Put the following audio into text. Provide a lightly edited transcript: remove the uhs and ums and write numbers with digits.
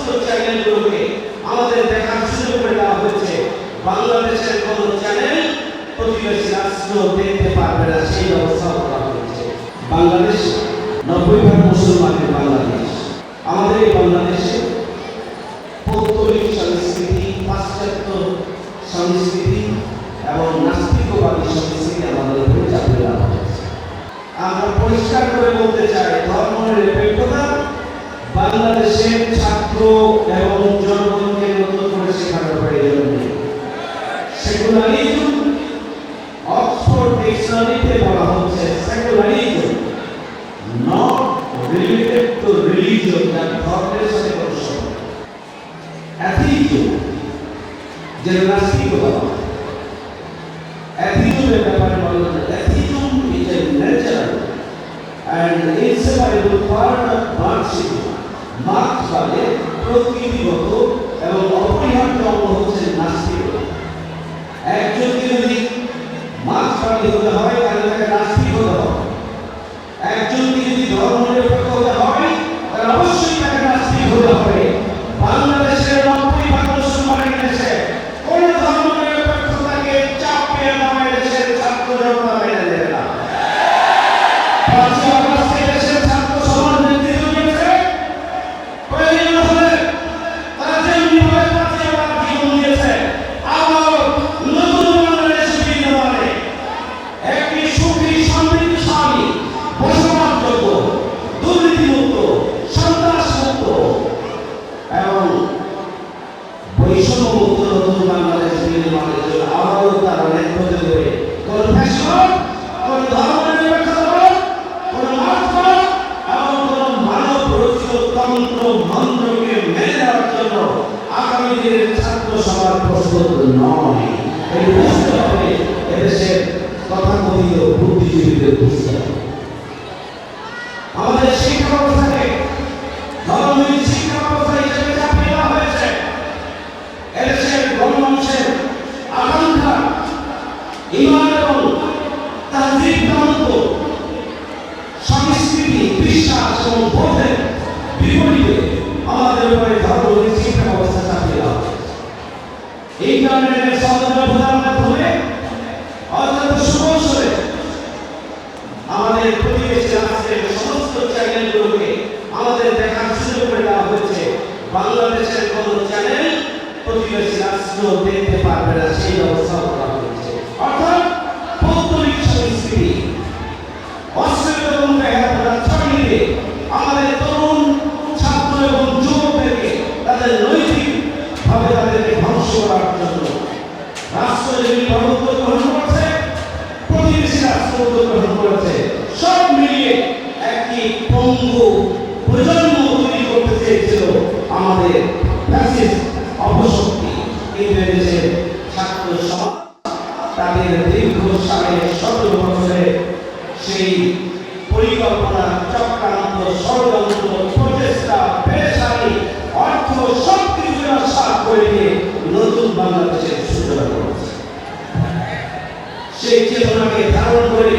সমস্ত চ্যানেলগুলোকে আমাদের দেখার সুযোগ করে দেওয়া হয়েছে। বাংলাদেশের কোন চ্যানেল প্রতিবেশী রাষ্ট্র দেখতে পারবে না, সেই ব্যবস্থা করা হয়েছে। বাংলাদেশ 90% মুসলমানের বাংলাদেশ। আমাদের এই বাংলাদেশে পৌত্তলিক সংস্কৃতি, পাশ্চাত্য সংস্কৃতি এবং নাস্তিকবাদী সংস্কৃতি আমাদের উপরে চাপিয়ে দেওয়া হয়েছে। আমরা পরিষ্কার করে বলতে চাই, ধর্মনিরপেক্ষতা বাংলাদেশের ছাত্র এবং জনগণকে নতুন করে শেখানোর প্রয়োজন নেই। সেকুলারিজম, অক্সফোর্ড ডিকশনারিতে বলা হচ্ছে secularism not related to religion, যার ধর্মের সাথে কোনো সম্পর্ক। অ্যাথিজম, যে নাস্তিকতা, অ্যাথিজমের ব্যাপারে বলা হয় atheism is a natural and inseparable part of Marxism. Marx বলে প্রকৃতিগত এবং অপরিহার্য অঙ্গ হচ্ছে নাস্তিকতা। একজনকে যদি মার্ক্সবাদী হতে হয় তাহলে তাকে নাস্তিক হতে হবে। একজনকে যদি ধর্মনিরপেক্ষ হতে হয় তাহলে অবশ্যই তাকে নাস্তিক হতে হবে। বাংলাদেশের 90% মুসলমানের দেশে কোন ধর্মনিরপেক্ষতাকে চাপিয়ে দেওয়া দেশের ছাত্র জনতা মেনে নেবে না। আমাদের শিক্ষা ব্যবস্থাকে ধর্মীয় শিক্ষা ব্যবস্থা হিসেবে চাপিয়ে দেওয়া হয়েছে। এদেশের গণমানুষের আকাঙ্ক্ষা, ঈমান এবং তাহজিব গ্রন্থ, সংস্কৃতি, বিশ্বাস এবং বোধের বিপরীতে আমাদের উপরে ধর্মীয় শিক্ষা ব্যবস্থা চাপিয়ে দেওয়া হয়েছে। ইন্টারনেটের সহযোগিতার মাধ্যমে অত্যন্ত সুকৌশলে আমাদের প্রতিবেশী রাষ্ট্রের সমস্ত চ্যানেলগুলোকে আমাদের দেখার সুযোগ করে দেওয়া হয়েছে। বাংলাদেশের কোন চ্যানেল প্রতিবেশী রাষ্ট্র দেখতে পারবে না, সেই ব্যবস্থা করা হয়েছে। অর্থাৎ পৌত্তলিক সংস্কৃতি, অশ্লীলতা এবং বেহায়াপনা ছড়িয়ে দিয়ে আমাদের তরুণ ছাত্র এবং যুবকদেরকে তাদের নৈতিকভাবে তাদেরকে ধ্বংস করার জন্য রাষ্ট্র যেগুলি পদক্ষেপ গ্রহণ করছে, প্রতিবেশী রাষ্ট্র গ্রহণ করেছে, সব মিলিয়ে একটি পঙ্গু প্রজন্ম তৈরি করতে চেয়েছিল আমাদের ফ্যাসিস্ট অপশক্তি। কিন্তু দেশের ছাত্র সমাজ তাদের দীর্ঘ 17 বছরের সেই পরিকল্পনা, চক্রান্ত, ষড়যন্ত্র, প্রচেষ্টা, পেশারি, অর্থ সব কিছু সাফ করে দিয়ে নতুন বাংলাদেশের সূচনা করেছে। সেই চেতনাকে ধারণ করে